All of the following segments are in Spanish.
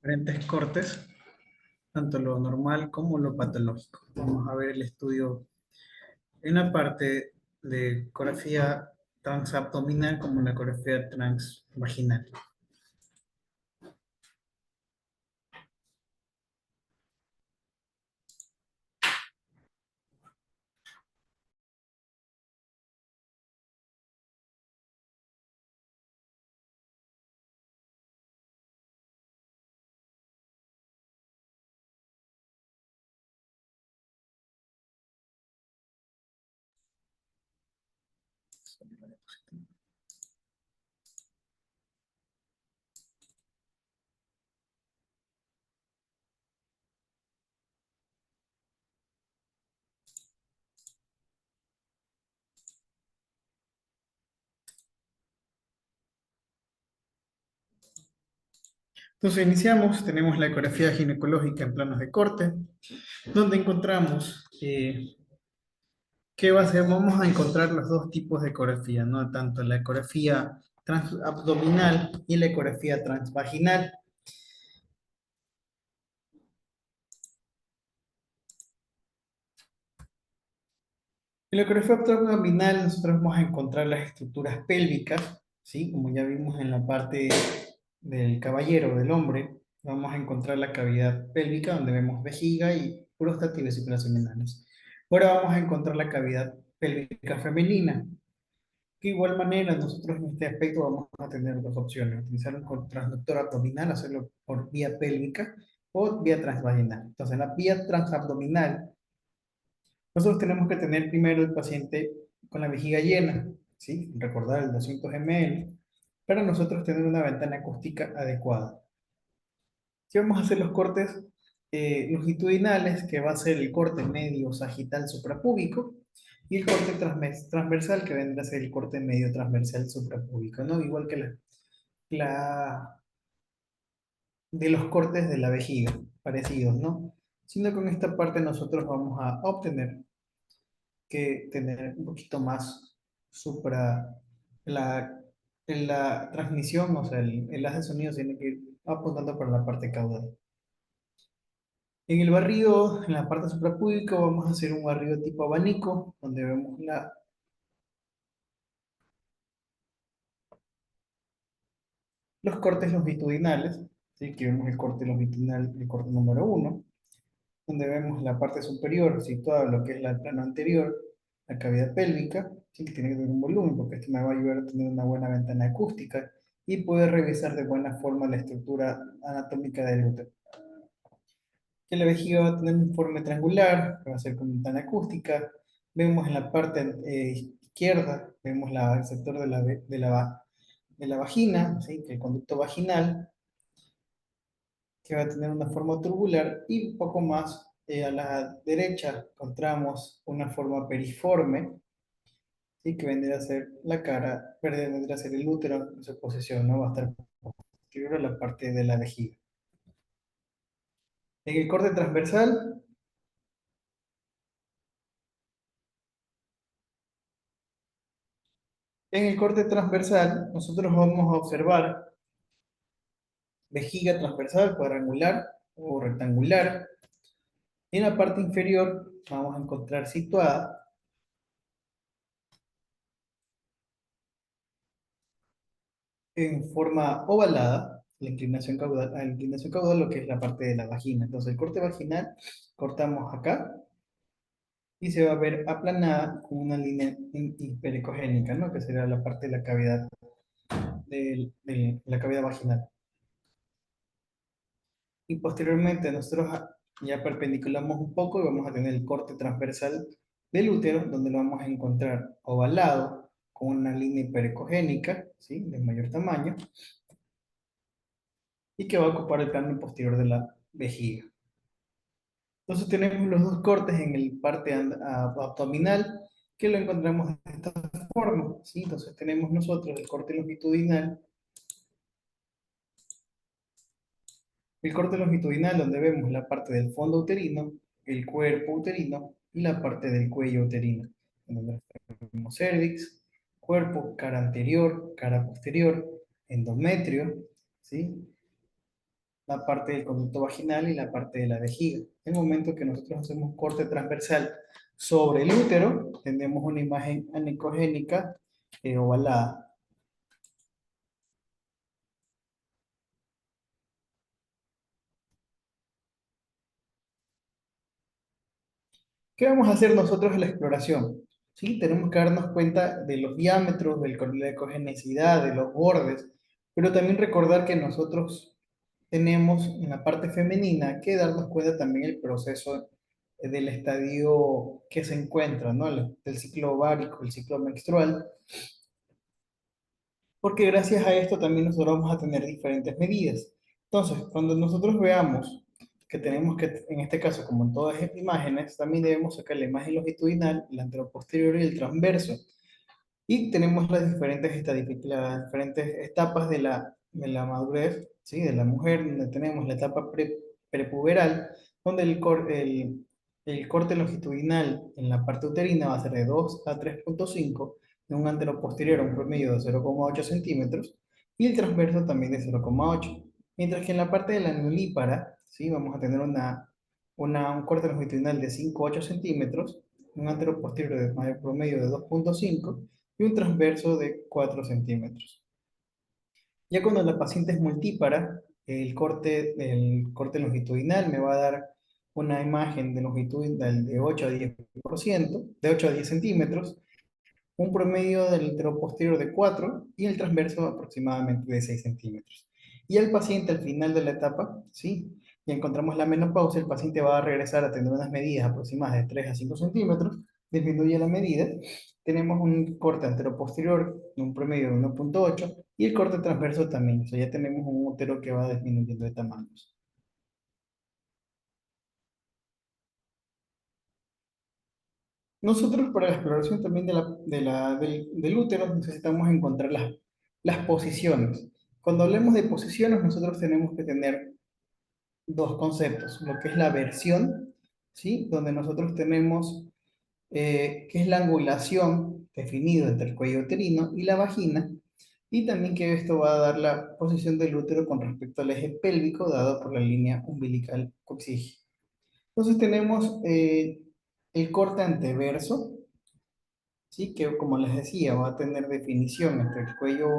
diferentes cortes, tanto lo normal como lo patológico. Vamos a ver el estudio en la parte de ecografía transabdominal como la ecografía transvaginal. Entonces iniciamos, tenemos la ecografía ginecológica en planos de corte, donde encontramos que vamos a encontrar los dos tipos de ecografía, ¿no? Tanto la ecografía transabdominal y la ecografía transvaginal. En la ecografía abdominal nosotros vamos a encontrar las estructuras pélvicas, ¿sí? Como ya vimos en la parte del caballero, del hombre, vamos a encontrar la cavidad pélvica donde vemos vejiga y próstata y vesículas seminales. Ahora vamos a encontrar la cavidad pélvica femenina. De igual manera, nosotros en este aspecto vamos a tener dos opciones: utilizar un transductor abdominal, hacerlo por vía pélvica o vía transvaginal. Entonces, en la vía transabdominal, nosotros tenemos que tener primero el paciente con la vejiga llena, ¿sí? Recordar el 200 ml, para nosotros tener una ventana acústica adecuada. Si vamos a hacer los cortes longitudinales, que va a ser el corte medio sagital suprapúbico, y el corte transversal, que vendrá a ser el corte medio transversal suprapúbico, ¿no? Igual que la de los cortes de la vejiga, parecidos, ¿no? Sino con esta parte nosotros vamos a obtener que tener un poquito más supra la, la transmisión, o sea, el haz de sonido tiene que ir apuntando para la parte caudal. En el barrido, en la parte suprapúbica, vamos a hacer un barrido tipo abanico, donde vemos los cortes longitudinales, ¿sí? Que vemos el corte longitudinal, el corte número uno, donde vemos la parte superior situada en lo que es el plano anterior, la cavidad pélvica, ¿sí? Que tiene que tener un volumen, porque esto me va a ayudar a tener una buena ventana acústica y poder revisar de buena forma la estructura anatómica del útero. Que la vejiga va a tener un forma triangular, que va a ser con ventana acústica. Vemos en la parte izquierda, vemos el sector de la vagina, ¿sí? Que el conducto vaginal, que va a tener una forma tubular, y un poco más a la derecha encontramos una forma periforme, ¿sí? Que vendría a ser la cara, vendría a ser el útero en su posición, ¿no? Va a estar posterior a la parte de la vejiga. En el corte transversal, nosotros vamos a observar vejiga transversal, cuadrangular o rectangular. En la parte inferior vamos a encontrar situada en forma ovalada la inclinación caudal, lo que es la parte de la vagina. Entonces el corte vaginal cortamos acá y se va a ver aplanada con una línea hiperecogénica, ¿no? Que será la parte de la cavidad de la cavidad vaginal. Y posteriormente nosotros ya perpendiculamos un poco y vamos a tener el corte transversal del útero, donde lo vamos a encontrar ovalado con una línea hiperecogénica, ¿sí? De mayor tamaño, y que va a ocupar el plano posterior de la vejiga. Entonces tenemos los dos cortes en el parte abdominal, que lo encontramos de esta forma, ¿sí? Entonces tenemos nosotros el corte longitudinal donde vemos la parte del fondo uterino, el cuerpo uterino y la parte del cuello uterino, en donde vemos cervix, cuerpo, cara anterior, cara posterior, endometrio, ¿sí? La parte del conducto vaginal y la parte de la vejiga. En el momento que nosotros hacemos corte transversal sobre el útero, tenemos una imagen anecogénica ovalada. ¿Qué vamos a hacer nosotros en la exploración? ¿Sí? Tenemos que darnos cuenta de los diámetros, de la ecogenicidad, de los bordes, pero también recordar que nosotros tenemos en la parte femenina que darnos cuenta también el proceso del estadio que se encuentra, ¿no? Del ciclo ovárico, el ciclo menstrual, porque gracias a esto también nosotros vamos a tener diferentes medidas. Entonces, cuando nosotros veamos que tenemos que, en este caso, como en todas las imágenes, también debemos sacar la imagen longitudinal, la anteroposterior y el transverso. Y tenemos las diferentes etapas de la madurez, ¿sí? De la mujer, donde tenemos la etapa prepuberal, donde el corte longitudinal en la parte uterina va a ser de 2 a 3,5, de un anteroposterior a un promedio de 0,8 centímetros, y el transverso también de 0,8. Mientras que en la parte de la nulípara, ¿sí? Vamos a tener un corte longitudinal de 5 a 8 centímetros, un anteroposterior de mayor promedio de 2,5 y un transverso de 4 centímetros. Ya cuando la paciente es multípara, el corte longitudinal me va a dar una imagen de longitudinal de 8 a 10%, de 8 a 10 centímetros, un promedio del anteroposterior de 4 y el transverso aproximadamente de 6 centímetros. Y el paciente al final de la etapa, ¿sí? Y encontramos la menopausia, el paciente va a regresar a tener unas medidas aproximadas de 3 a 5 centímetros, disminuye la medida, tenemos un corte anteroposterior de un promedio de 1,8 y el corte transverso también, o sea, ya tenemos un útero que va disminuyendo de tamaños. Nosotros para la exploración también del útero necesitamos encontrar las posiciones. Cuando hablemos de posiciones, nosotros tenemos que tener dos conceptos, lo que es la versión, ¿sí? Donde nosotros tenemos qué es la angulación definida entre el cuello uterino y la vagina, y también que esto va a dar la posición del útero con respecto al eje pélvico dado por la línea umbilical coxígea. Entonces tenemos el corte anteverso, ¿sí? Que como les decía, va a tener definición entre el cuello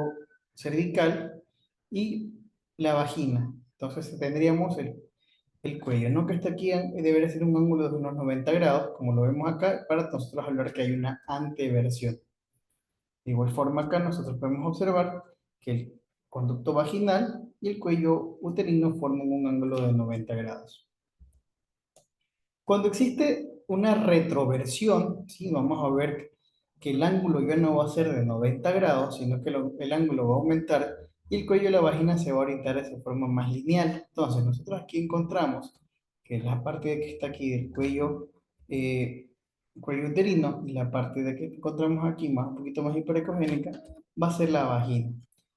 cervical y la vagina. Entonces tendríamos el cuello, ¿no? Que está aquí debería ser un ángulo de unos 90 grados, como lo vemos acá, para nosotros hablar que hay una anteversión. De igual forma acá nosotros podemos observar que el conducto vaginal y el cuello uterino forman un ángulo de 90 grados. Cuando existe una retroversión, ¿sí? Vamos a ver que el ángulo ya no va a ser de 90 grados, sino que el ángulo va a aumentar y el cuello de la vagina se va a orientar de forma más lineal. Entonces, nosotros aquí encontramos que la parte que está aquí del eh, cuello uterino y la parte de que encontramos aquí, más un poquito más hiperecogénica, va a ser la vagina.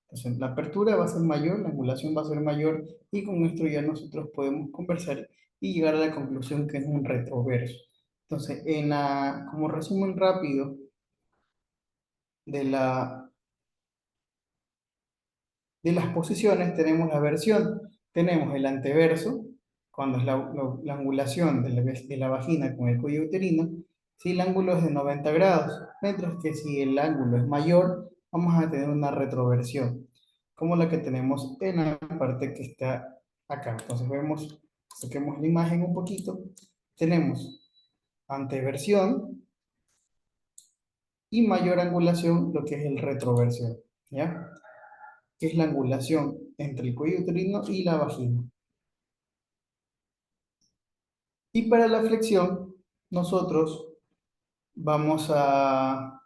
Entonces, la apertura va a ser mayor, la angulación va a ser mayor y con esto ya nosotros podemos conversar y llegar a la conclusión que es un retroverso. Entonces, como resumen rápido de, la, de las posiciones, tenemos la versión, tenemos el anteverso, cuando es la angulación de la vagina con el cuello uterino, si el ángulo es de 90 grados, mientras que si el ángulo es mayor, vamos a tener una retroversión, como la que tenemos en la parte que está acá. Entonces vemos, saquemos la imagen un poquito, tenemos anteversión y mayor angulación, lo que es el retroversión, ¿ya? Que es la angulación entre el cuello uterino y la vagina. Y para la flexión, nosotros vamos a...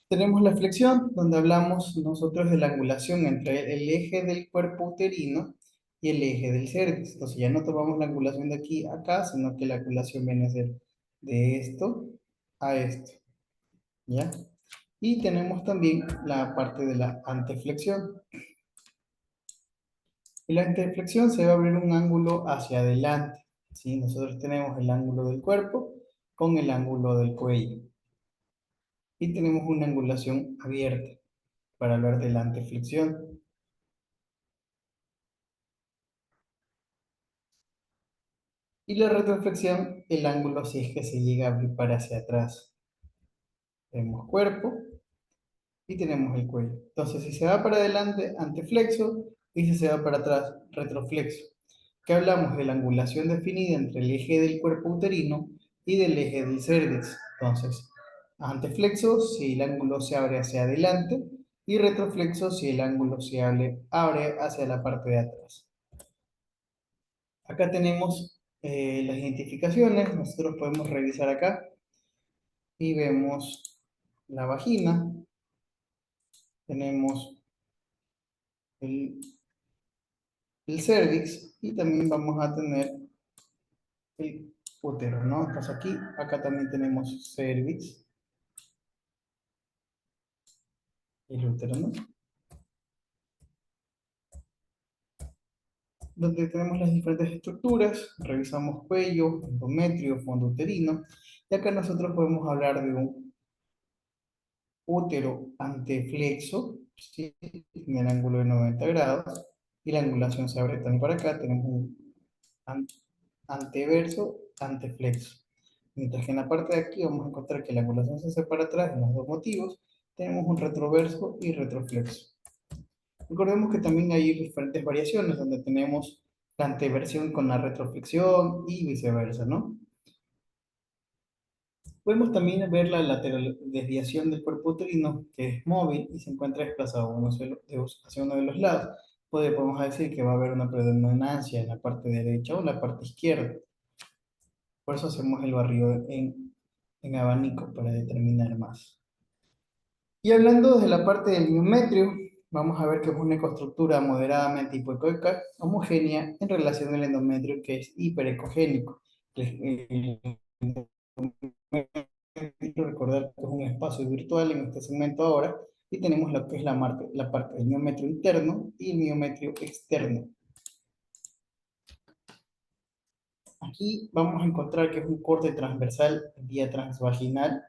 Tenemos la flexión, donde hablamos nosotros de la angulación entre el eje del cuerpo uterino y el eje del cervix. Entonces ya no tomamos la angulación de aquí a acá, sino que la angulación viene a ser de esto a esto, ¿ya? Y tenemos también la parte de la anteflexión. En la anteflexión se va a abrir un ángulo hacia adelante, ¿sí? Nosotros tenemos el ángulo del cuerpo con el ángulo del cuello. y tenemos una angulación abierta para hablar de la anteflexión. Y la retroflexión, el ángulo si es que se llega a abrir para hacia atrás. Tenemos cuerpo y tenemos el cuello. Entonces, si se va para adelante, anteflexo, y si se va para atrás, retroflexo. Que hablamos de la angulación definida entre el eje del cuerpo uterino y del eje del cérvix. Entonces, anteflexo si el ángulo se abre hacia adelante y retroflexo si el ángulo se abre hacia la parte de atrás. Acá tenemos las identificaciones. Nosotros podemos revisar acá y vemos la vagina, tenemos el, el cérvix y también vamos a tener el útero, ¿no? Entonces aquí, acá también tenemos cérvix y el útero, ¿no? Donde tenemos las diferentes estructuras, revisamos cuello, endometrio, fondo uterino, y acá nosotros podemos hablar de un útero anteflexo, ¿sí? En el ángulo de 90 grados, y la angulación se abre también para acá, tenemos un anteverso, anteflexo. Mientras que en la parte de aquí vamos a encontrar que la angulación se hace para atrás en los dos motivos, tenemos un retroverso y retroflexo. Recordemos que también hay diferentes variaciones donde tenemos la anteversión con la retroflexión y viceversa, ¿no? Podemos también ver la lateral desviación del cuerpo uterino, que es móvil y se encuentra desplazado hacia uno de los lados. Podemos decir que va a haber una predominancia en la parte derecha o la parte izquierda. Por eso hacemos el barrido en abanico para determinar más. Y hablando de la parte del miometrio, vamos a ver que es una ecoestructura moderadamente hipoecoica, homogénea en relación al endometrio que es hiperecogénico. Quiero recordar que es un espacio virtual en este segmento ahora y tenemos lo que es la parte del miometrio interno y el miometrio externo. Aquí vamos a encontrar que es un corte transversal vía transvaginal.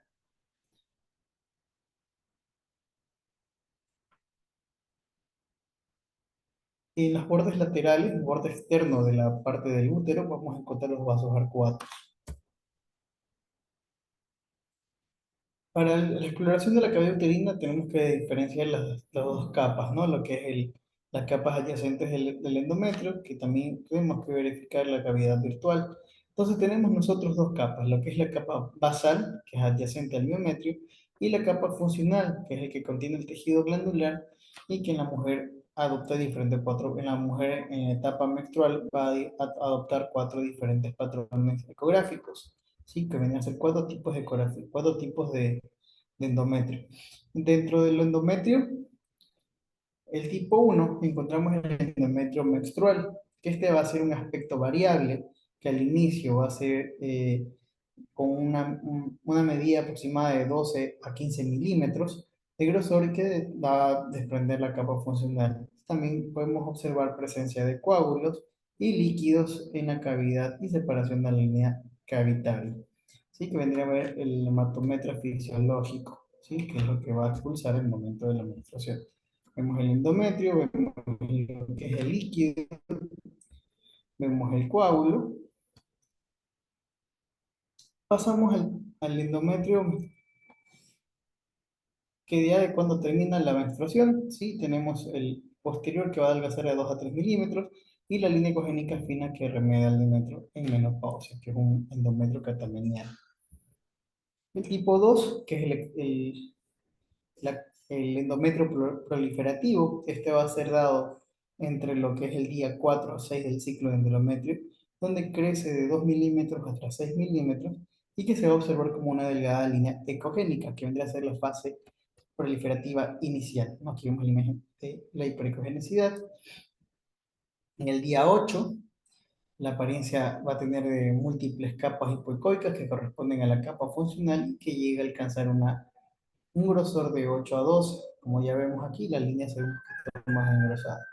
En los bordes laterales, el borde externo de la parte del útero, vamos a encontrar los vasos arcuatos. Para la exploración de la cavidad uterina tenemos que diferenciar las dos capas, ¿no? Lo que es las capas adyacentes del endometrio, que también tenemos que verificar la cavidad virtual. Entonces tenemos nosotros dos capas, lo que es la capa basal, que es adyacente al miometrio, y la capa funcional, que es el que contiene el tejido glandular y que en la mujer adopta diferentes en la mujer en etapa menstrual va a adoptar cuatro diferentes patrones ecográficos. Sí, que vienen a ser cuatro tipos de ecografía, cuatro tipos de endometrio. Dentro del endometrio, el tipo uno encontramos el endometrio menstrual, que este va a ser un aspecto variable, que al inicio va a ser con una medida aproximada de 12 a 15 milímetros de grosor y que va a desprender la capa funcional. También podemos observar presencia de coágulos y líquidos en la cavidad y separación de la línea cavitaria. ¿Sí? Que vendría a ver el hematometra fisiológico, ¿sí? Que es lo que va a expulsar en el momento de la menstruación. Vemos el endometrio, vemos lo que es el líquido, vemos el coágulo. Pasamos al endometrio que ya de cuando termina la menstruación, ¿sí? Tenemos el posterior que va a adelgazar de 2 a 3 milímetros y la línea ecogénica fina que remedia al endometrio en menopausia, que es un endometrio catameniano. El tipo 2 que es el endometrio proliferativo, este va a ser dado entre lo que es el día 4 a 6 del ciclo de endometrio, donde crece de 2 milímetros hasta 6 milímetros y que se va a observar como una delgada línea ecogénica, que vendría a ser la fase proliferativa inicial, ¿no? Aquí vemos la imagen de la hiperecogenicidad. En el día 8, la apariencia va a tener múltiples capas hipoecoicas que corresponden a la capa funcional y que llega a alcanzar un grosor de 8 a 12. Como ya vemos aquí, la línea se ve un poquito más engrosada.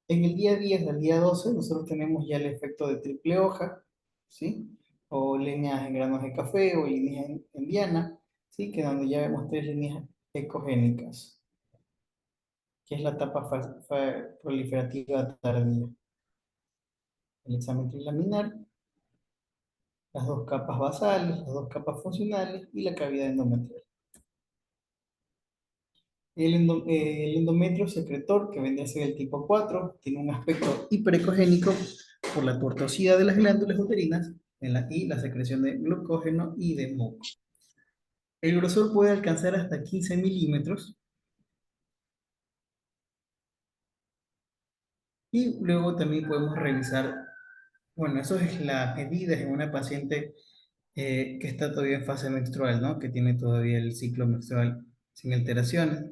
En el día 10 al día 12, nosotros tenemos ya el efecto de triple hoja, ¿sí? O líneas en granos de café o líneas en diana, ¿sí? Que donde ya vemos tres líneas ecogénicas, que es la etapa proliferativa tardía. El examen trilaminar, las dos capas basales, las dos capas funcionales y la cavidad endometrial. El endometrio secretor, que vendría a ser el tipo 4, tiene un aspecto hiperecogénico por la tortuosidad de las glándulas uterinas y la secreción de glucógeno y de moco. El grosor puede alcanzar hasta 15 milímetros y luego también podemos revisar, bueno, eso es la medida en una paciente que está todavía en fase menstrual, ¿no? Que tiene todavía el ciclo menstrual sin alteraciones.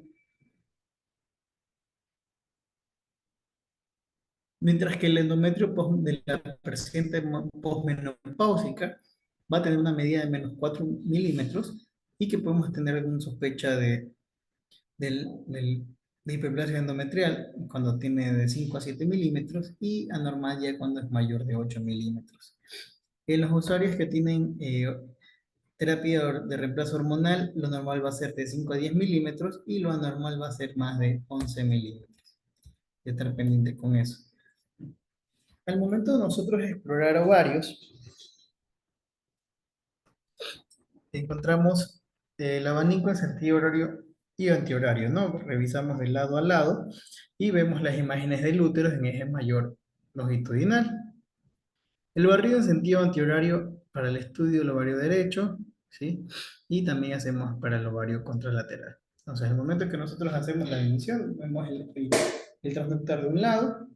Mientras que el endometrio de la paciente posmenopáusica va a tener una medida de menos 4 milímetros y que podemos tener alguna sospecha de hiperplasia endometrial cuando tiene de 5 a 7 milímetros y anormal ya cuando es mayor de 8 milímetros. En los usuarios que tienen terapia de reemplazo hormonal, lo normal va a ser de 5 a 10 milímetros y lo anormal va a ser más de 11 milímetros. Hay que estar pendiente con eso. Al momento de nosotros explorar ovarios, encontramos el abanico en sentido horario y antihorario, ¿no? Revisamos de lado a lado y vemos las imágenes del útero en eje mayor longitudinal. El barrido en sentido antihorario para el estudio del ovario derecho, ¿sí? Y también hacemos para el ovario contralateral. Entonces, en el momento que nosotros hacemos la división, vemos el transductor de un lado,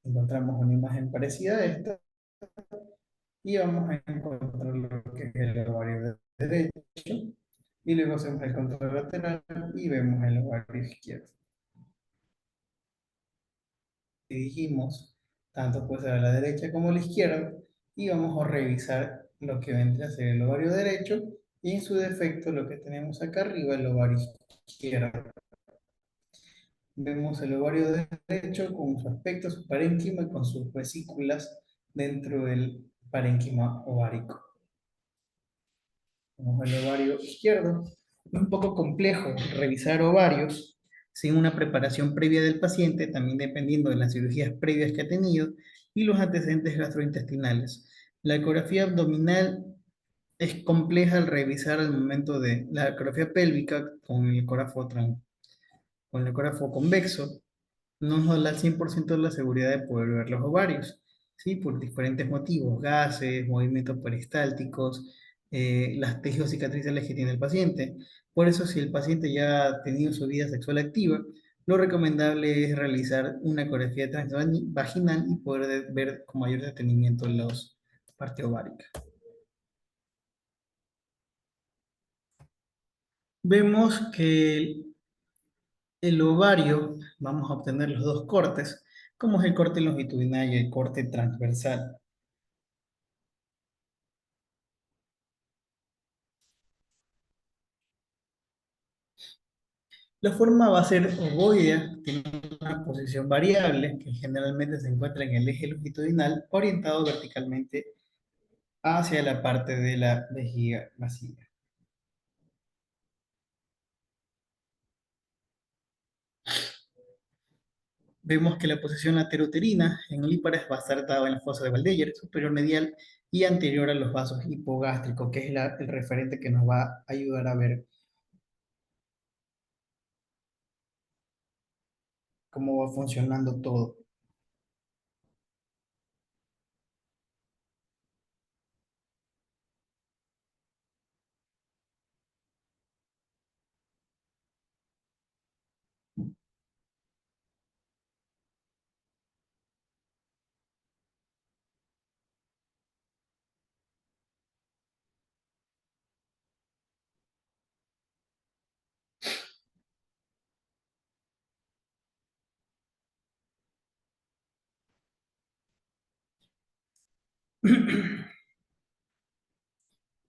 encontramos una imagen parecida a esta, y vamos a encontrar lo que es el ovario derecho, y luego hacemos el control lateral y vemos el ovario izquierdo. Dirigimos tanto pues a la derecha como a la izquierda y vamos a revisar lo que vendría a ser el ovario derecho y en su defecto lo que tenemos acá arriba, el ovario izquierdo. Vemos el ovario derecho con su aspecto, su parénquima y con sus vesículas dentro del parénquima ovárico. Vamos al ovario izquierdo. Es un poco complejo revisar ovarios sin una preparación previa del paciente, también dependiendo de las cirugías previas que ha tenido y los antecedentes gastrointestinales. La ecografía abdominal es compleja al revisar al momento de la ecografía pélvica con el ecógrafo convexo no nos da el 100% de la seguridad de poder ver los ovarios, ¿sí? Por diferentes motivos, gases, movimientos peristálticos, las tejidos cicatriciales que tiene el paciente. Por eso, si el paciente ya ha tenido su vida sexual activa, lo recomendable es realizar una ecografía transvaginal y poder ver con mayor detenimiento las partes ováricas. Vemos que el ovario, vamos a obtener los dos cortes, como es el corte longitudinal y el corte transversal. La forma va a ser ovoidea, tiene una posición variable que generalmente se encuentra en el eje longitudinal, orientado verticalmente hacia la parte de la vejiga vacía. Vemos que la posición laterouterina en lípares va a estar dada en la fosa de Waldeyer, superior medial y anterior a los vasos hipogástricos, que es el referente que nos va a ayudar a ver cómo va funcionando todo.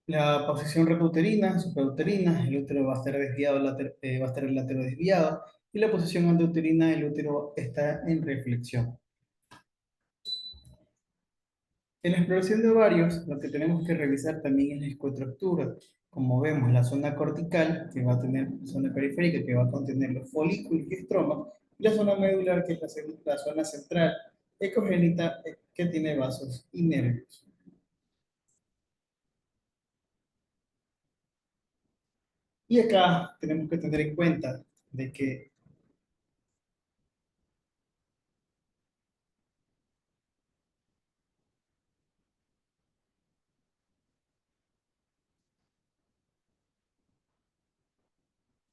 La posición rectuterina, suprauterina, el útero va a estar desviado, va a estar el látero desviado, y la posición anteuterina, el útero está en reflexión. En la exploración de ovarios, lo que tenemos que revisar también es la escoestructura. Como vemos, la zona cortical, que va a tener, zona periférica, que va a contener los folículos y estromas, y la zona medular, que es la zona central, ecogénita, que tiene vasos y nervios. Y acá tenemos que tener en cuenta de que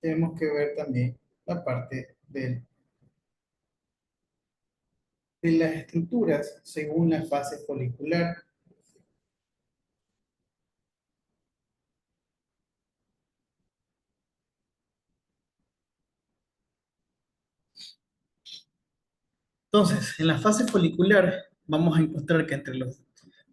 tenemos que ver también la parte de las estructuras según la fase folicular. Entonces, en la fase folicular vamos a encontrar que entre los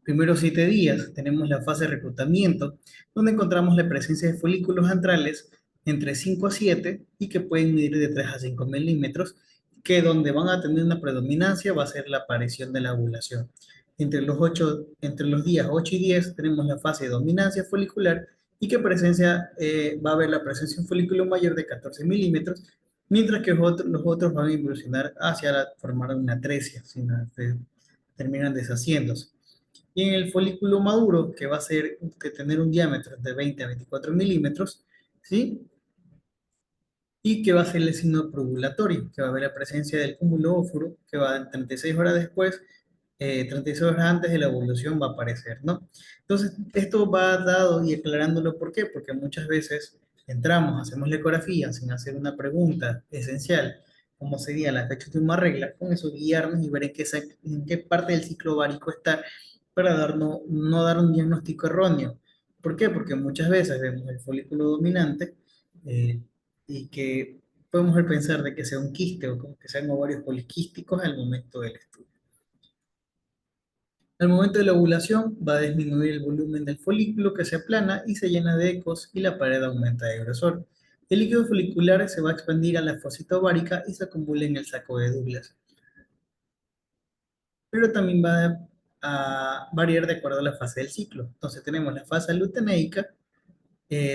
primeros 7 días tenemos la fase de reclutamiento, donde encontramos la presencia de folículos antrales entre 5 a 7 y que pueden medir de 3 a 5 milímetros, que donde van a tener una predominancia va a ser la aparición de la ovulación. Entre los días 8 y 10 tenemos la fase de dominancia folicular y que va a haber la presencia de un folículo mayor de 14 milímetros, mientras que los otros van a evolucionar hacia formar una atresia, terminan deshaciéndose. Y en el folículo maduro, que va a tener un diámetro de 20 a 24 milímetros, ¿sí? Y que va a ser el signo probulatorio, que va a haber la presencia del cúmulo óforo, que va a 36 horas después, 36 horas antes de la ovulación va a aparecer, ¿no? Entonces, esto va dado y aclarándolo, ¿por qué? Porque muchas veces entramos, hacemos la ecografía sin hacer una pregunta esencial, como sería la fecha de una regla, con eso guiarnos y ver en qué parte del ciclo ovárico está para no dar un diagnóstico erróneo. ¿Por qué? Porque muchas veces vemos el folículo dominante, eh, y que podemos pensar de que sea un quiste o como que sean ovarios poliquísticos al momento del estudio. Al momento de la ovulación va a disminuir el volumen del folículo que se aplana y se llena de ecos y la pared aumenta de grosor. El líquido folicular se va a expandir a la fosita ovárica y se acumula en el saco de Douglas, pero también va a variar de acuerdo a la fase del ciclo. Entonces tenemos la fase luteineica,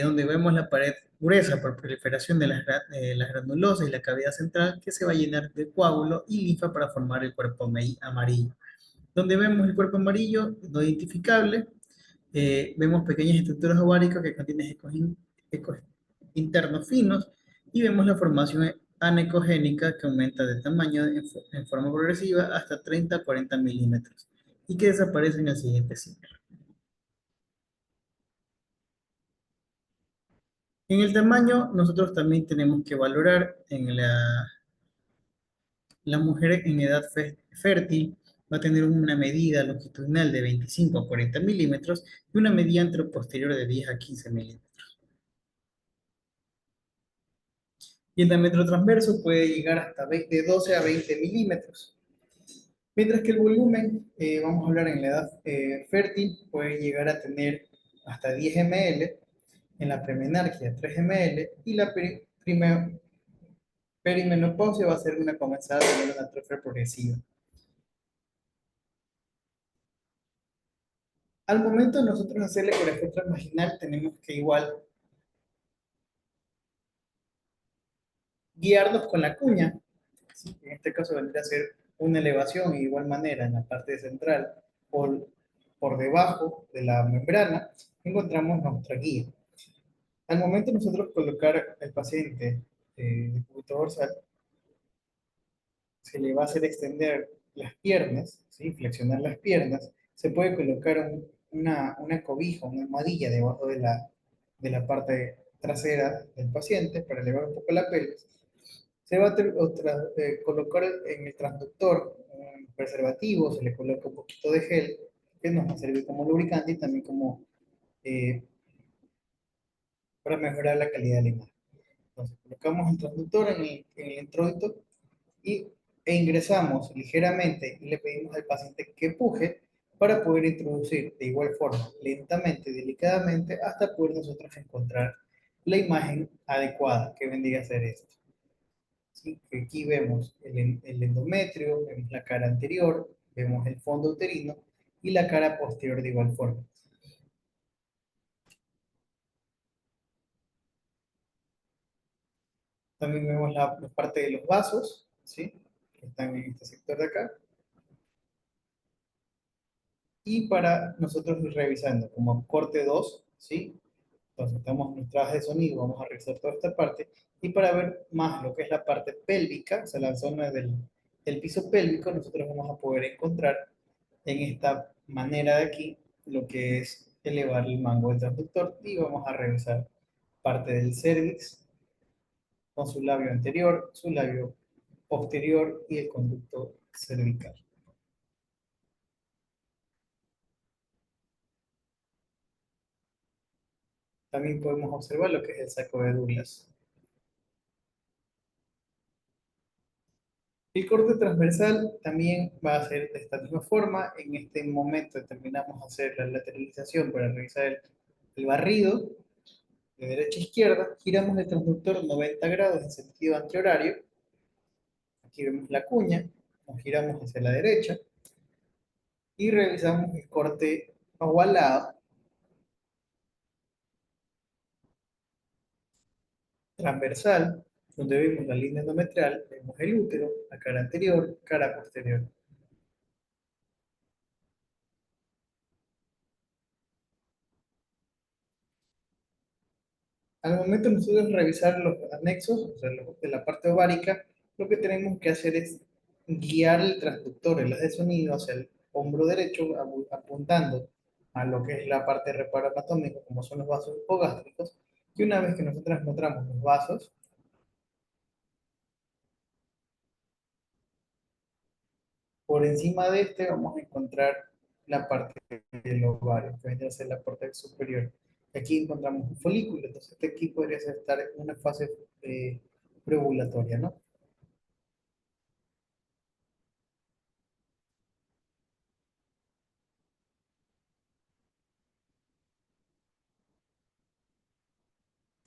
donde vemos la pared gruesa por proliferación de las granulosas y la cavidad central que se va a llenar de coágulo y linfa para formar el cuerpo amarillo. Donde vemos el cuerpo amarillo no identificable, vemos pequeñas estructuras ováricas que contienen ecos internos finos y vemos la formación anecogénica que aumenta de tamaño en forma progresiva hasta 30 a 40 milímetros y que desaparece en el siguiente ciclo. En el tamaño, nosotros también tenemos que valorar en la mujer en edad fértil va a tener una medida longitudinal de 25 a 40 milímetros y una medida anteroposterior de 10 a 15 milímetros. Y el diámetro transverso puede llegar hasta de 12 a 20 milímetros. Mientras que el volumen, vamos a hablar en la edad fértil, puede llegar a tener hasta 10 ml, en la premenarquia 3 ml y la perimenopausia va a ser una comenzada a tener una atrofia progresiva. Al momento de nosotros hacer la ecografía transvaginal, tenemos que igual guiarnos con la cuña, ¿sí? En este caso vendría a ser una elevación de igual manera en la parte central por debajo de la membrana, encontramos nuestra guía. Al momento de nosotros colocar al paciente de cúbito dorsal, se le va a hacer extender las piernas, ¿sí? Flexionar las piernas, se puede colocar una cobija, una almohadilla debajo de la parte trasera del paciente para elevar un poco la pelvis. Se va a colocar en el transductor un preservativo, se le coloca un poquito de gel que nos va a servir como lubricante y también como eh, para mejorar la calidad de la imagen. Entonces, colocamos el transductor en el introito e ingresamos ligeramente y le pedimos al paciente que puje para poder introducir de igual forma, lentamente, delicadamente, hasta poder nosotros encontrar la imagen adecuada que vendría a ser esto. ¿Sí? Aquí vemos el endometrio, vemos la cara anterior, vemos el fondo uterino y la cara posterior de igual forma. También vemos la parte de los vasos, ¿sí? Que están en este sector de acá. Y para nosotros ir revisando como corte 2, ¿sí? Entonces estamos en nuestra base de sonido, vamos a revisar toda esta parte. Y para ver más lo que es la parte pélvica, o sea, la zona del piso pélvico, nosotros vamos a poder encontrar en esta manera de aquí lo que es elevar el mango del transductor y vamos a revisar parte del cervix con su labio anterior, su labio posterior y el conducto cervical. También podemos observar lo que es el saco de Douglas. El corte transversal también va a ser de esta misma forma. En este momento terminamos de hacer la lateralización para realizar el barrido de derecha a izquierda. Giramos el transductor 90 grados en sentido antihorario. Aquí vemos la cuña. Nos giramos hacia la derecha y realizamos el corte ovalado transversal, donde vemos la línea endometrial, vemos el útero, la cara anterior, cara posterior. Al momento de nosotros revisar los anexos, o sea, de la parte ovárica, lo que tenemos que hacer es guiar el transductor, el haz de sonido hacia el hombro derecho, apuntando a lo que es la parte de reparo anatómico, como son los vasos hipogástricos, y una vez que nosotros encontramos los vasos, por encima de este vamos a encontrar la parte del ovario, que vendría a ser la parte superior. Aquí encontramos un folículo, entonces este aquí podría estar en una fase preovulatoria, ¿no?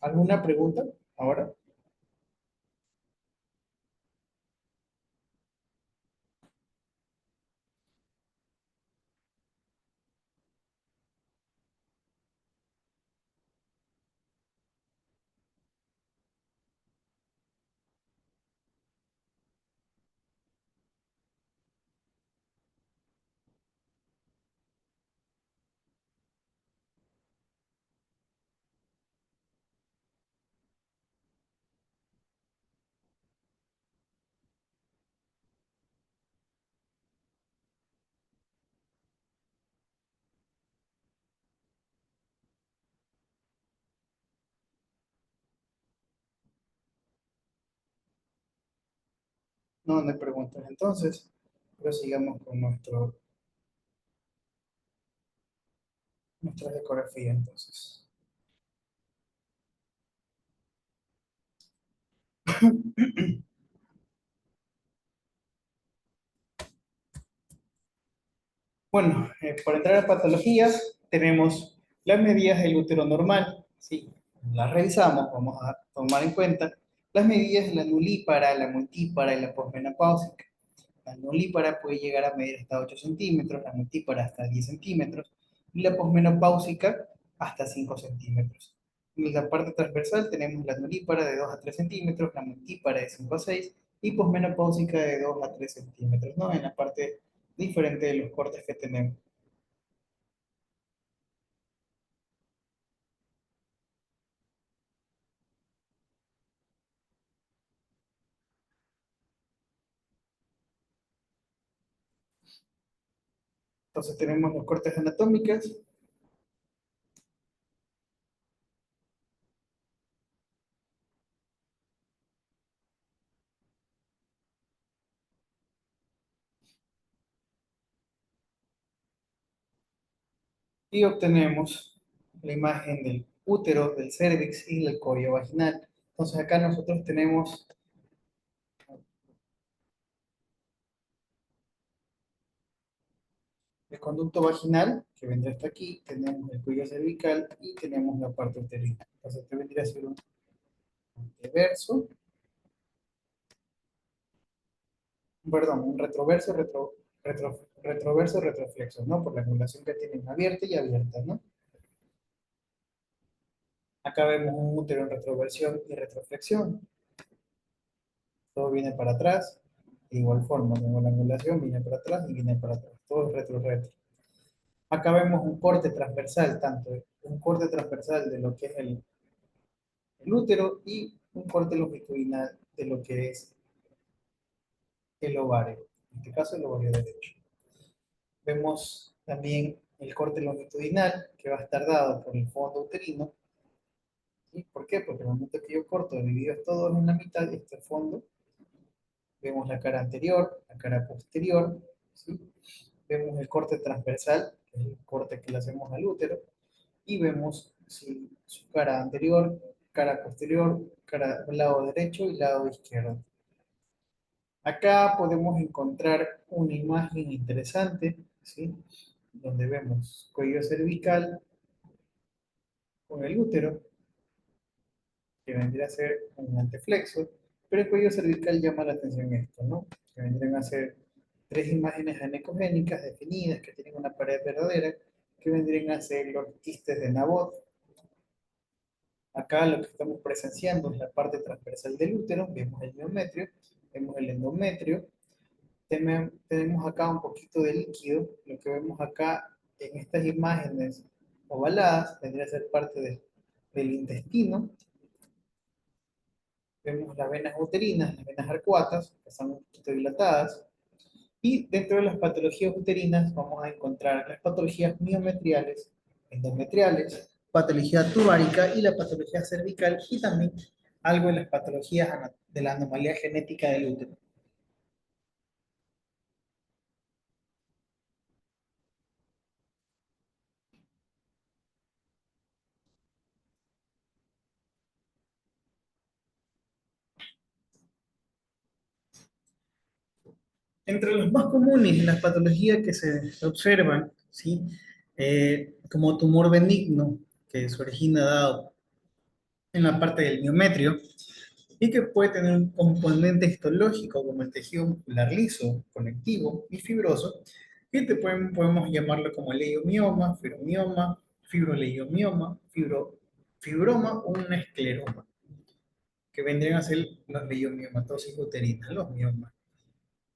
¿Alguna pregunta ahora? No, no hay preguntas. Entonces, prosigamos con nuestra ecografía entonces. Bueno, para entrar a patologías, tenemos las medidas del útero normal, ¿sí? Las revisamos, vamos a tomar en cuenta las medidas de la nulípara, la multípara y la posmenopáusica. La nulípara puede llegar a medir hasta 8 centímetros, la multípara hasta 10 centímetros y la posmenopáusica hasta 5 centímetros. En la parte transversal tenemos la nulípara de 2 a 3 centímetros, la multípara de 5 a 6 y posmenopáusica de 2 a 3 centímetros, ¿no? En la parte diferente de los cortes que tenemos. Entonces tenemos los cortes anatómicos y obtenemos la imagen del útero, del cérvix y del cuello vaginal. Entonces acá nosotros tenemos el conducto vaginal, que vendrá hasta aquí, tenemos el cuello cervical y tenemos la parte uterina. Entonces este vendría a ser un anteverso, perdón, un retroverso, retroverso, retroflexo, ¿no? Por la angulación que tienen abierta y abierta, ¿no? Acá vemos un útero en retroversión y retroflexión. todo viene para atrás. De igual forma, tengo la angulación, viene para atrás y viene para atrás. Todo es retro-retro. Acá vemos un corte transversal, tanto un corte transversal de lo que es el útero y un corte longitudinal de lo que es el ovario. En este caso, el ovario derecho. Vemos también el corte longitudinal que va a estar dado por el fondo uterino. ¿Sí? ¿Por qué? Porque en el momento que yo corto, divido todos en la mitad de este fondo, vemos la cara anterior, la cara posterior, ¿sí? Vemos el corte transversal, que es el corte que le hacemos al útero, y vemos ¿sí? Su cara anterior, cara posterior, cara, lado derecho y lado izquierdo. Acá podemos encontrar una imagen interesante, ¿sí? Donde vemos cuello cervical con el útero, que vendría a ser un anteflexo, pero el cuello cervical llama la atención esto, ¿no? Que vendrían a ser tres imágenes anecogénicas definidas que tienen una pared verdadera, que vendrían a ser los quistes de Nabot. Acá lo que estamos presenciando es la parte transversal del útero, vemos el miometrio, vemos el endometrio, tenemos acá un poquito de líquido, lo que vemos acá en estas imágenes ovaladas vendría a ser parte del intestino. Vemos las venas uterinas, las venas arcuatas, que están un poquito dilatadas, y dentro de las patologías uterinas vamos a encontrar las patologías miometriales, endometriales, patología tubárica y la patología cervical, y también algo de las patologías de la anomalía genética del útero. Entre los más comunes en las patologías que se observan, ¿sí? Como tumor benigno, que se origina dado en la parte del miometrio, y que puede tener un componente histológico como el tejido muscular liso, conectivo y fibroso, que podemos llamarlo como leiomioma, fibromioma, fibroleiomioma, fibroma o un escleroma, que vendrían a ser los leiomiomatosis uterinas, los miomas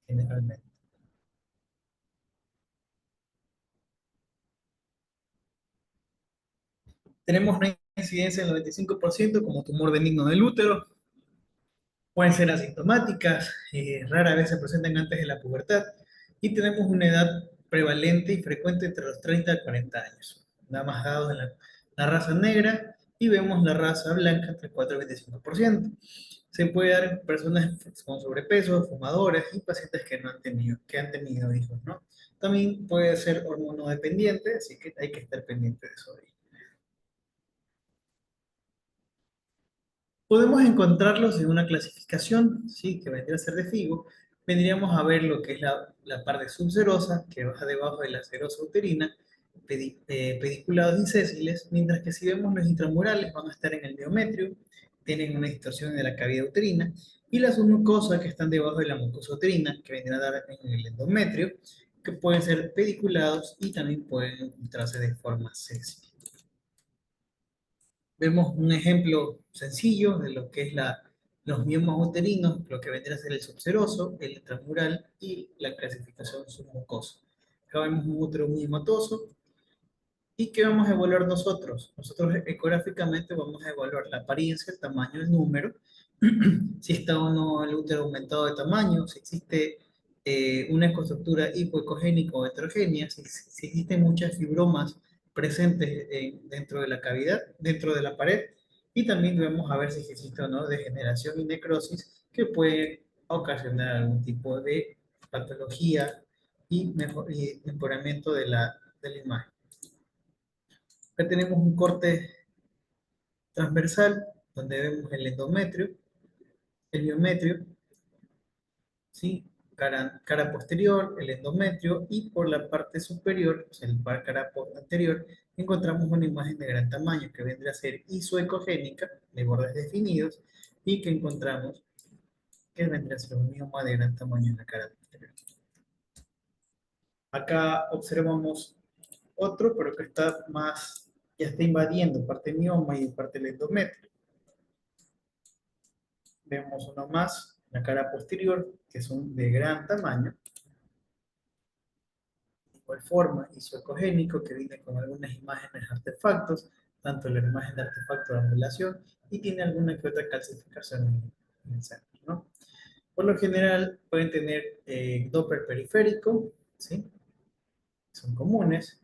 generalmente. Tenemos una incidencia del 95% como tumor benigno del útero, pueden ser asintomáticas, rara vez se presentan antes de la pubertad y tenemos una edad prevalente y frecuente entre los 30 y 40 años, nada más dados en la raza negra y vemos la raza blanca entre 4 y 25%. Se puede dar en personas con sobrepeso, fumadoras y pacientes que no han tenido, que han tenido hijos, ¿no? También puede ser hormonodependiente, así que hay que estar pendiente de eso. Podemos encontrarlos en una clasificación, ¿sí? Que vendría a ser de FIGO. Vendríamos a ver lo que es la parte subserosa, que baja debajo de la serosa uterina, pediculados y sésiles, mientras que si vemos los intramurales van a estar en el miometrio, tienen una distorsión de la cavidad uterina, y las submucosas que están debajo de la mucosa uterina, que vendrían a dar en el endometrio, que pueden ser pediculados y también pueden encontrarse de forma sésil. Vemos un ejemplo sencillo de lo que es los miomas uterinos, lo que vendría a ser el subseroso, el intramural y la clasificación submucosa. Acá vemos un útero muy hematoso. ¿Y qué vamos a evaluar nosotros? Nosotros ecográficamente vamos a evaluar la apariencia, el tamaño, el número, si está o no el útero aumentado de tamaño, si existe una ecoestructura hipoecogénica o heterogénea, si existen muchas fibromas presentes dentro de la cavidad, dentro de la pared, y también vamos a ver si existe o no degeneración y necrosis que puede ocasionar algún tipo de patología y mejoramiento de la imagen. Acá tenemos un corte transversal donde vemos el endometrio, el miometrio, ¿sí? Cara posterior, el endometrio, y por la parte superior, o sea, cara anterior, encontramos una imagen de gran tamaño que vendría a ser isoecogénica, de bordes definidos, y que encontramos que vendría a ser un mioma de gran tamaño en la cara posterior. Acá observamos otro, pero que está más, ya está invadiendo parte mioma y parte del endometrio. Vemos uno más, la cara posterior, que son de gran tamaño, de igual forma, isoecogénico, que viene con algunas imágenes artefactos, tanto la imagen de artefacto de angulación, y tiene alguna que otra calcificación en el centro, ¿no? Por lo general pueden tener Doppler periférico, ¿sí? Son comunes.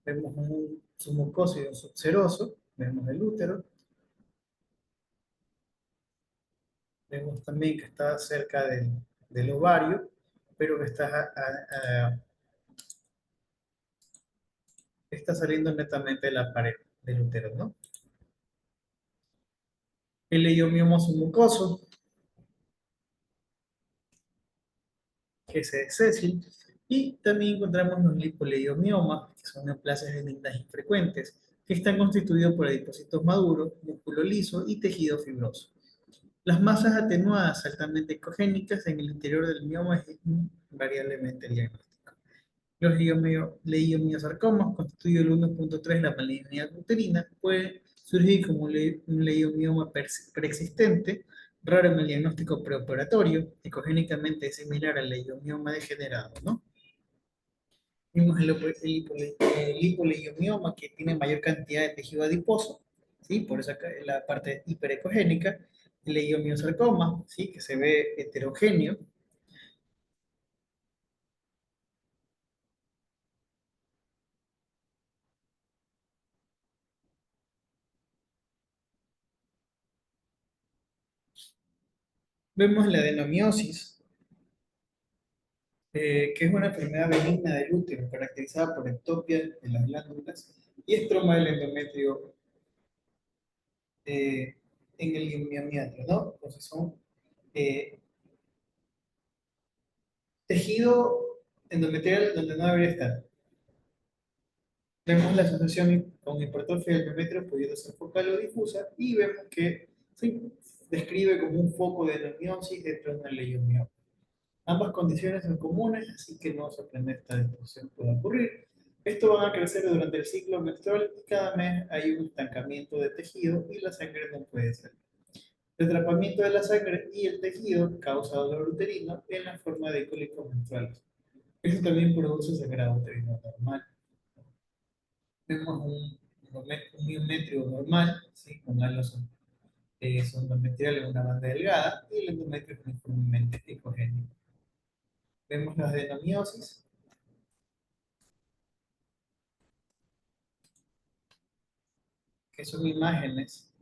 Vemos un submucoso y un subseroso, vemos el útero, vemos también que está cerca del ovario, pero que está saliendo netamente de la pared del útero, ¿no? El leiomioma submucoso, que es sésil, y también encontramos los lipoleomiomas, que son neoplasias benignas infrecuentes, que están constituidos por adipocitos maduros, músculo liso y tejido fibroso. Las masas atenuadas altamente ecogénicas en el interior del mioma es invariablemente el diagnóstico. Los leiomiosarcomas constituyen el 1.3 de la malignidad uterina, puede surgir como un leiomioma preexistente, raro en el diagnóstico preoperatorio, ecogénicamente similar al leiomioma degenerado, ¿no? Vimos el hipoleiomioma que tiene mayor cantidad de tejido adiposo, ¿sí? Por eso acá es la parte hiperecogénica. El leiomiosarcoma, ¿sí? Que se ve heterogéneo. Vemos la adenomiosis, que es una enfermedad benigna del útero caracterizada por ectopia de las glándulas y estroma del endometrio eh, en el miomiatrio, ¿no? Entonces son eh, tejido endometrial donde no debería estar. Vemos la asociación con hipertrofia del endometrio pudiendo ser focal o difusa y vemos que sí, describe como un foco de adenomiosis dentro de una leiomioma. Ambas condiciones son comunes, así que no sorprende esta disfunción pueda ocurrir. Esto va a crecer durante el ciclo menstrual y cada mes hay un estancamiento de tejido y la sangre no puede salir. El atrapamiento de la sangre y el tejido causa dolor uterino en la forma de cólicos menstruales. Eso también produce sangrado uterino normal. Vemos un miometrio normal, ¿sí? Con halos endometriales en una banda delgada y el endometrio es uniformemente ecogénico. Vemos la adenomiosis, que son imágenes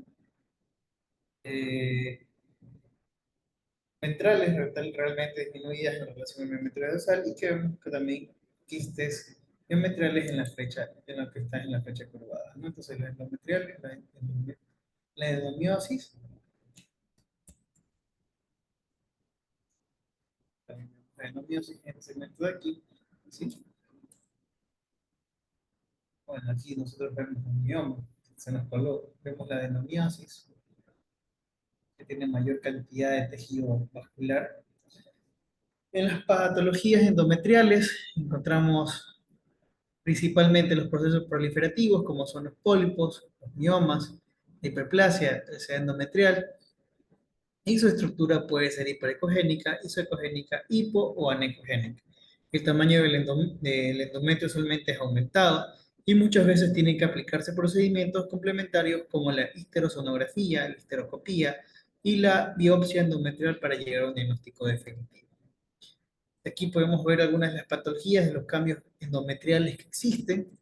eh, ventrales realmente disminuidas en relación al miometrio dorsal y que vemos que también quistes miometriales en la flecha, en lo que está en la flecha curvada, ¿no? Entonces la endometrial, la endomiosis, también vemos la endomiosis en el segmento de aquí, ¿sí? Bueno, aquí nosotros vemos un mioma, se nos coló, vemos la adenomiosis, que tiene mayor cantidad de tejido vascular. En las patologías endometriales encontramos principalmente los procesos proliferativos, como son los pólipos, los miomas, la hiperplasia, ya sea endometrial, y su estructura puede ser hiperecogénica, isoecogénica, hipo o anecogénica. El tamaño del endometrio usualmente es aumentado y muchas veces tienen que aplicarse procedimientos complementarios como la histerosonografía, la histeroscopía y la biopsia endometrial para llegar a un diagnóstico definitivo. Aquí podemos ver algunas de las patologías de los cambios endometriales que existen.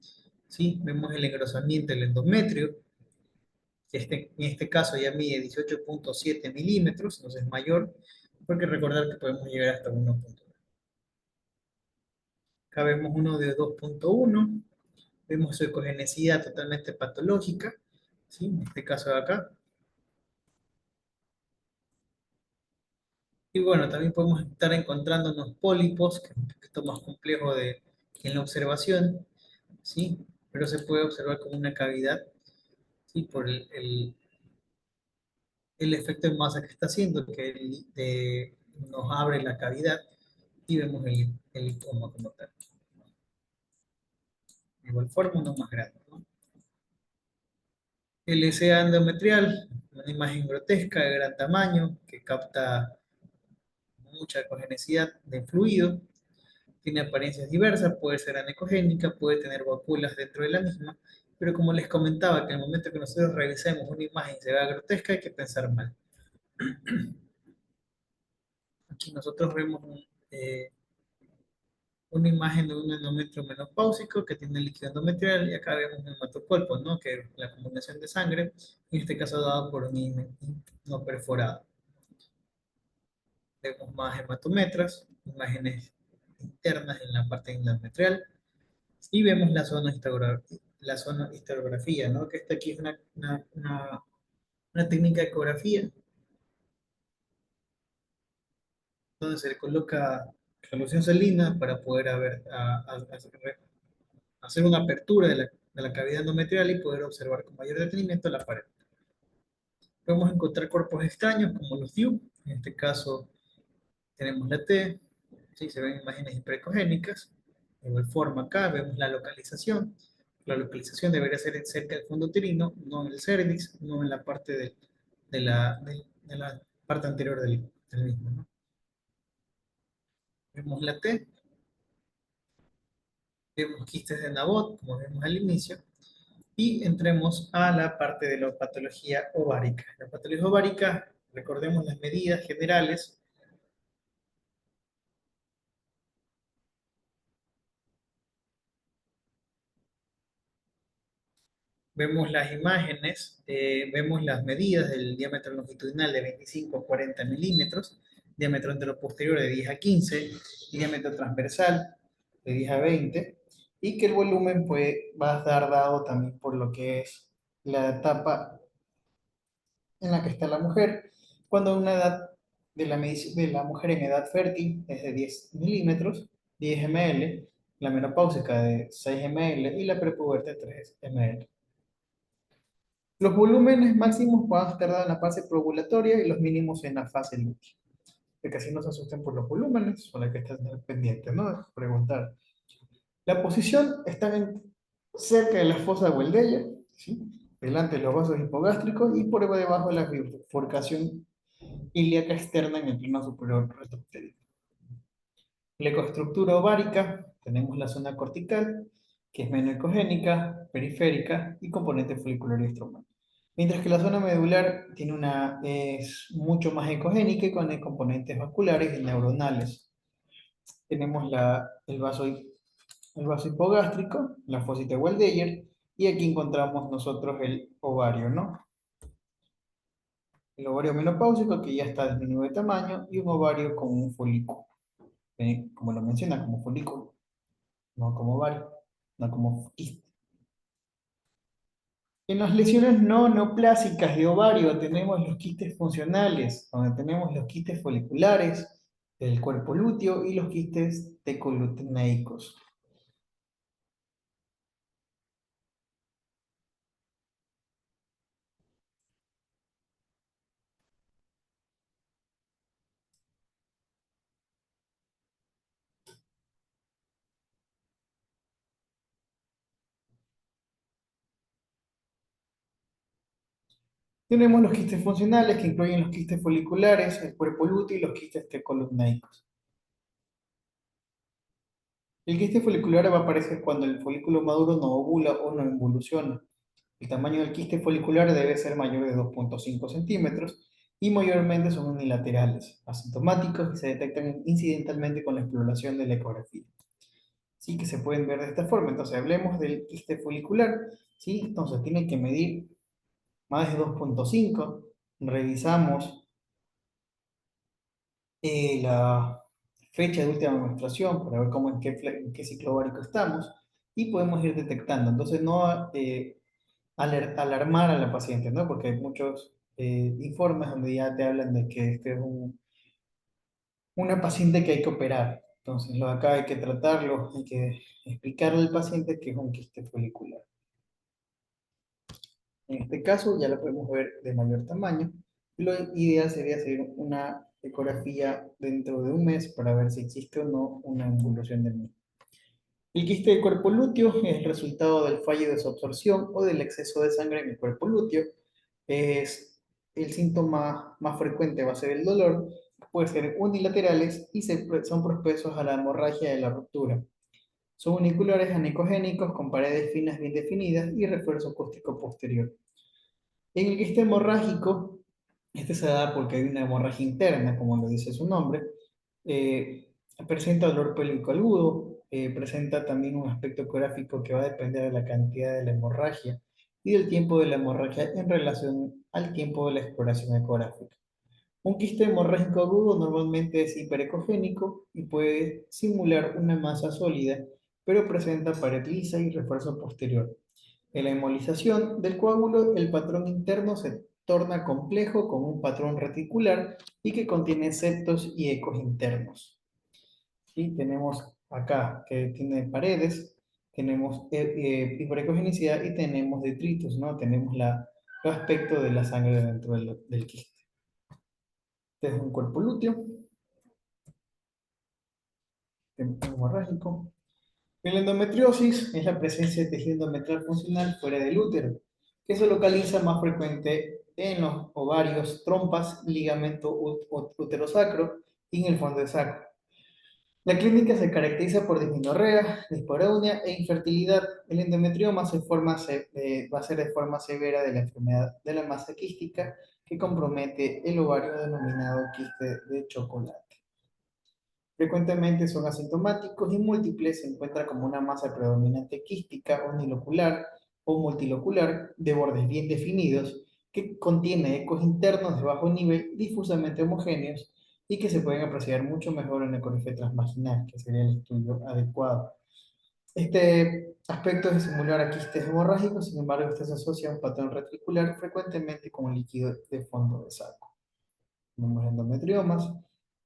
¿Sí? Vemos el engrosamiento del endometrio, que en este caso ya mide 18.7 milímetros, entonces es mayor, porque recordar que podemos llegar hasta 1.1. Acá vemos uno de 2.1, vemos su ecogenicidad totalmente patológica, ¿sí? En este caso de acá. Y bueno, también podemos estar encontrando unos pólipos, que es un poquito más complejo que en la observación, ¿sí? Pero se puede observar como una cavidad, ¿sí? Por el efecto en masa que está haciendo, que nos abre la cavidad y vemos el lipoma como tal. De igual forma, uno más grande, ¿no? El SA endometrial, una imagen grotesca de gran tamaño que capta mucha ecogenicidad de fluido, tiene apariencias diversas, puede ser anecogénica, puede tener vacuolas dentro de la misma, pero como les comentaba, que en el momento que nosotros revisemos una imagen y se vea grotesca, hay que pensar mal. Aquí nosotros vemos una imagen de un endometrio menopáusico que tiene líquido endometrial y acá vemos un hematocolpo, ¿no? Que es la combinación de sangre, en este caso dado por un no perforado. Vemos más hematometras, imágenes internas en la parte endometrial y vemos la zona histografía, ¿no? Que esta aquí es una técnica de ecografía donde se le coloca solución salina para poder hacer una apertura de la cavidad endometrial y poder observar con mayor detenimiento la pared. Podemos encontrar cuerpos extraños como los DIU, en este caso tenemos la T, ¿sí? Se ven imágenes hiperecogénicas, de igual forma acá vemos la localización debería ser cerca del fondo uterino, no en el cervix, no en la parte de la parte anterior del mismo, ¿no? Vemos la T, vemos quistes de Nabot, como vemos al inicio, y entremos a la parte de la patología ovárica. La patología ovárica, recordemos las medidas generales. Vemos las imágenes, vemos las medidas del diámetro longitudinal de 25 a 40 milímetros, diámetro anteroposterior de 10 a 15, y diámetro transversal de 10 a 20, y que el volumen pues, va a estar dado también por lo que es la etapa en la que está la mujer, cuando una edad de la mujer en edad fértil es de 10 milímetros, 10 ml, la menopáusica de 6 ml y la prepuberta de 3 ml. Los volúmenes máximos van a estar en la fase preovulatoria y los mínimos en la fase lútea. De que así no se asusten por los volúmenes, son las que están pendientes, ¿no? Preguntar. La posición está cerca de la fosa de Weldeyer, ¿sí? Delante de los vasos hipogástricos y por debajo de la bifurcación ilíaca externa en el plano superior retroctérico. La ecoestructura ovárica, tenemos la zona cortical, que es menos ecogénica, periférica y componente folicular y estromal. Mientras que la zona medular es mucho más ecogénica y con componentes vasculares y neuronales. Tenemos el vaso hipogástrico, la fosita de Weldeyer, y aquí encontramos nosotros el ovario, ¿no? El ovario menopáusico que ya está disminuido de tamaño y un ovario con un folículo, como lo menciona, como folículo, no como ovario, no como quiste. En las lesiones no neoplásicas de ovario tenemos los quistes funcionales, donde tenemos los quistes foliculares, el cuerpo lúteo y los quistes tecolutenaicos. Tenemos los quistes funcionales que incluyen los quistes foliculares, el cuerpo lúteo y los quistes tecolutenaicos. El quiste folicular va a aparecer cuando el folículo maduro no ovula o no involuciona. El tamaño del quiste folicular debe ser mayor de 2,5 centímetros y mayormente son unilaterales, asintomáticos y se detectan incidentalmente con la exploración de la ecografía. Sí, que se pueden ver de esta forma. Entonces, hablemos del quiste folicular. ¿Sí? Entonces, tiene que medir más de 2,5. Revisamos la fecha de última menstruación para ver cómo, en qué ciclo ovárico estamos y podemos ir detectando. Entonces, no alarmar a la paciente, ¿no? Porque hay muchos informes donde ya te hablan de que este es una paciente que hay que operar. Entonces, lo de acá hay que tratarlo, hay que explicarle al paciente que es un quiste folicular. En este caso ya la podemos ver de mayor tamaño. Lo ideal sería hacer una ecografía dentro de un mes para ver si existe o no una involución del mismo. El quiste del cuerpo lúteo es el resultado del fallo de su absorción o del exceso de sangre en el cuerpo lúteo. Es el síntoma más frecuente va a ser el dolor pueden ser unilaterales y son propensos a la hemorragia de la ruptura. Son uniculares anecogénicos con paredes finas bien definidas y refuerzo acústico posterior. En el quiste hemorrágico, este se da porque hay una hemorragia interna, como lo dice su nombre. eh, Presenta dolor pélvico agudo, presenta también un aspecto ecográfico que va a depender de la cantidad de la hemorragia y del tiempo de la hemorragia en relación al tiempo de la exploración ecográfica. Un quiste hemorrágico agudo normalmente es hiperecogénico y puede simular una masa sólida, pero presenta pared lisa y refuerzo posterior. En la hemolización del coágulo, el patrón interno se torna complejo con un patrón reticular y que contiene septos y ecos internos. Y tenemos acá que tiene paredes, tenemos hiperecogenicidad y tenemos detritos, ¿no? Tenemos el aspecto de la sangre dentro del quiste. Este es un cuerpo lúteo, hemorrágico. La endometriosis es la presencia de tejido endometrial funcional fuera del útero, que se localiza más frecuente en los ovarios, trompas, ligamento uterosacro y en el fondo de sacro. La clínica se caracteriza por dismenorrea, dispareunia e infertilidad. El endometrioma va a ser de forma severa de la enfermedad de la masa quística que compromete el ovario denominado quiste de chocolate. Frecuentemente son asintomáticos y múltiples, se encuentra como una masa predominante quística, unilocular o multilocular, de bordes bien definidos, que contiene ecos internos de bajo nivel difusamente homogéneos y que se pueden apreciar mucho mejor en el ecografía transvaginal, que sería el estudio adecuado. Este aspecto es simular a quistes hemorrágicos, sin embargo, este se asocia a un patrón reticular frecuentemente con un líquido de fondo de saco. Tenemos endometriomas,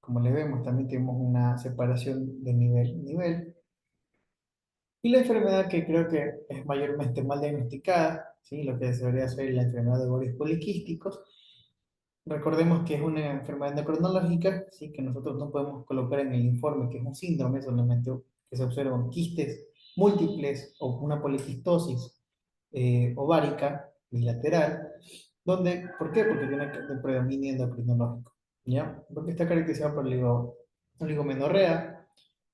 como le vemos, también tenemos una separación de nivel a nivel. Y la enfermedad que creo que es mayormente mal diagnosticada, ¿sí? Lo que debería ser la enfermedad de ovarios poliquísticos. Recordemos que es una enfermedad endocrinológica, ¿sí? Que nosotros no podemos colocar en el informe que es un síndrome, solamente que se observan quistes múltiples o una poliquistosis ovárica bilateral, donde, ¿por qué? Porque tiene el predominio endocrinológico, ¿ya? Porque está caracterizado por oligomenorrea,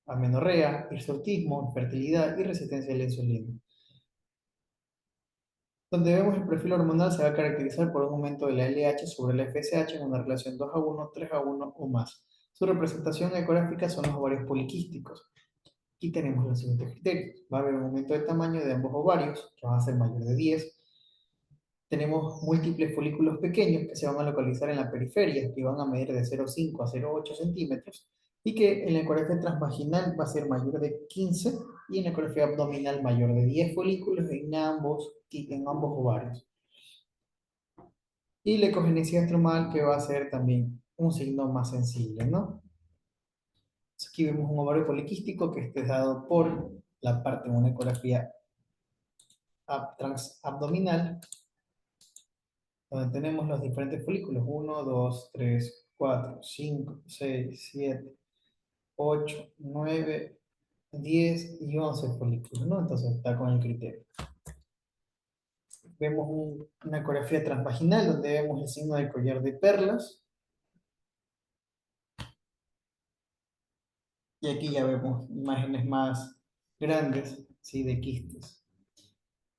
amenorrea, hirsutismo, infertilidad y resistencia a la insulina. Donde vemos el perfil hormonal se va a caracterizar por un aumento de la LH sobre la FSH en una relación 2:1, 3:1 o más. Su representación ecográfica son los ovarios poliquísticos. Aquí tenemos los siguientes criterios. Va a haber un aumento de tamaño de ambos ovarios, que van a ser mayor de 10. Tenemos múltiples folículos pequeños que se van a localizar en la periferia, que van a medir de 0,5 a 0,8 centímetros, y que en la ecografía transvaginal va a ser mayor de 15 y en la ecografía abdominal mayor de 10 folículos en ambos ovarios. Y la ecogenicidad estromal que va a ser también un signo más sensible, ¿no? Aquí vemos un ovario poliquístico que esté dado por la parte de una ecografía transabdominal, donde tenemos los diferentes folículos, 1, 2, 3, 4, 5, 6, 7, 8, 9, 10 y 11 folículos, ¿no? Entonces está con el criterio. Vemos una ecografía transvaginal donde vemos el signo del collar de perlas. Y aquí ya vemos imágenes más grandes, ¿sí? De quistes.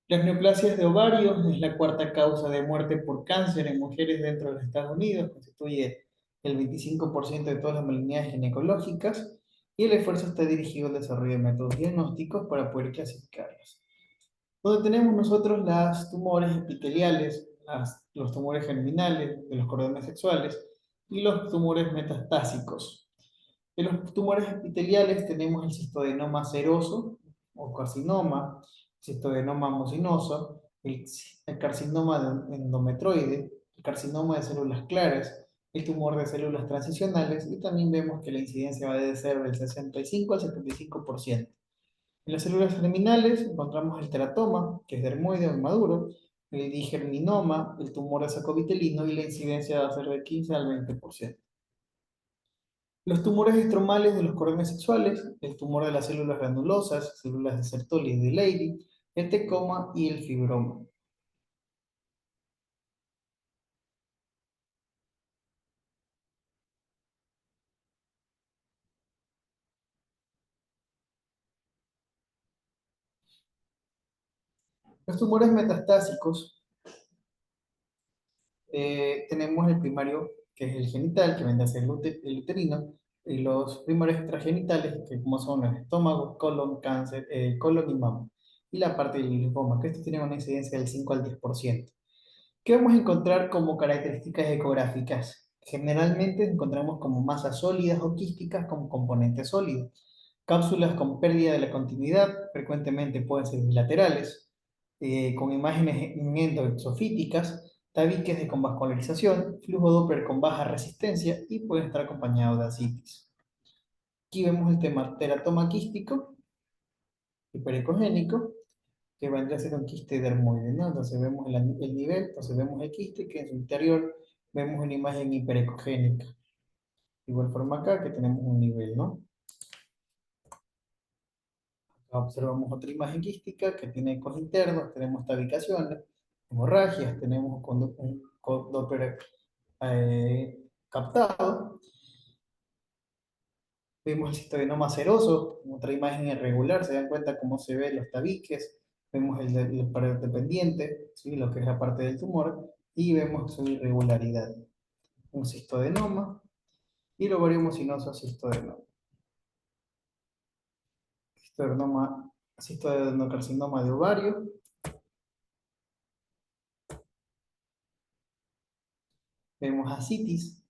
Las neoplasias de ovario es la cuarta causa de muerte por cáncer en mujeres dentro de los Estados Unidos, constituye el 25% de todas las malignidades ginecológicas y el esfuerzo está dirigido al desarrollo de métodos diagnósticos para poder clasificarlas. Donde tenemos nosotros las tumores epiteliales, los tumores germinales de los cordones sexuales y los tumores metastásicos. En los tumores epiteliales tenemos el cistoadenoma seroso o carcinoma, cistoadenoma mucinoso, el carcinoma de endometroide, el carcinoma de células claras, el tumor de células transicionales y también vemos que la incidencia va a ser del 65 al 75%. En las células germinales encontramos el teratoma, que es dermoide o inmaduro, el digerminoma, el tumor de saco vitelino y la incidencia va a ser del 15 al 20%. Los tumores estromales de los cordones sexuales, el tumor de las células granulosas, células de Sertoli y de Leydig, el tecoma y el fibroma. Los tumores metastásicos, tenemos el primario, que es el genital, que vendrá a ser el uterino, y los primarios extragenitales, que como son el estómago, colon, cáncer, colon y mama, y la parte del linfoma, que estos tienen una incidencia del 5 al 10%. ¿Qué vamos a encontrar como características ecográficas? Generalmente encontramos como masas sólidas o quísticas con componentes sólidos, cápsulas con pérdida de la continuidad, frecuentemente pueden ser bilaterales, con imágenes endoexofíticas, tabiques de convascularización, flujo Doppler con baja resistencia y pueden estar acompañados de ascitis. Aquí vemos el tema teratoma quístico, hiperecogénico, que vendría a ser un quiste dermoide, ¿no? Entonces vemos el nivel, entonces vemos el quiste, que en su interior vemos una imagen hiperecogénica. Igual forma acá que tenemos un nivel, ¿no? Observamos otra imagen quística que tiene ecos internos, tenemos tabicaciones, hemorragias, tenemos un Doppler captado, vemos el cistodenoma seroso, otra imagen irregular, se dan cuenta cómo se ven los tabiques, vemos el pared dependiente, ¿sí? Lo que es la parte del tumor, y vemos su irregularidad. Un cistodenoma y el ovario mucinoso cistodenoma. Cistodenoma, cistoadenocarcinoma de ovario. Vemos ascitis.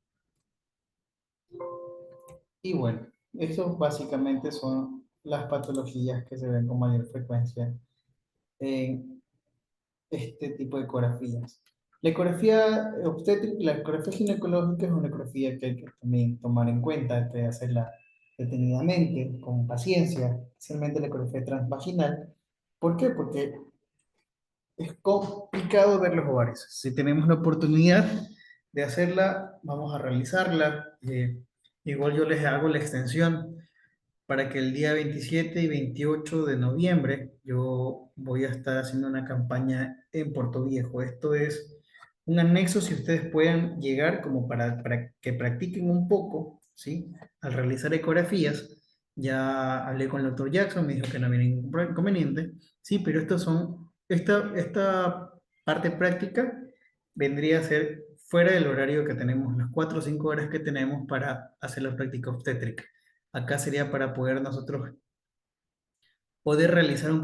Y bueno, eso básicamente son las patologías que se ven con mayor frecuencia en este tipo de ecografías. La ecografía obstétrica, la ecografía ginecológica es una ecografía que hay que también tomar en cuenta, hay que hacerla detenidamente, con paciencia, especialmente la ecografía transvaginal. ¿Por qué? Porque es complicado ver los ovarios. Si tenemos la oportunidad de hacerla, vamos a realizarla. Igual yo les hago la extensión para que el día 27 y 28 de noviembre yo voy a estar haciendo una campaña en Puerto Viejo. Esto es un anexo si ustedes puedan llegar como para que practiquen un poco, ¿sí? Al realizar ecografías. Ya hablé con el doctor Jackson, me dijo que no había ningún inconveniente, sí, pero esta parte práctica vendría a ser fuera del horario que tenemos, las 4 o 5 horas que tenemos para hacer la práctica obstétrica. Acá sería para poder nosotros poder realizar un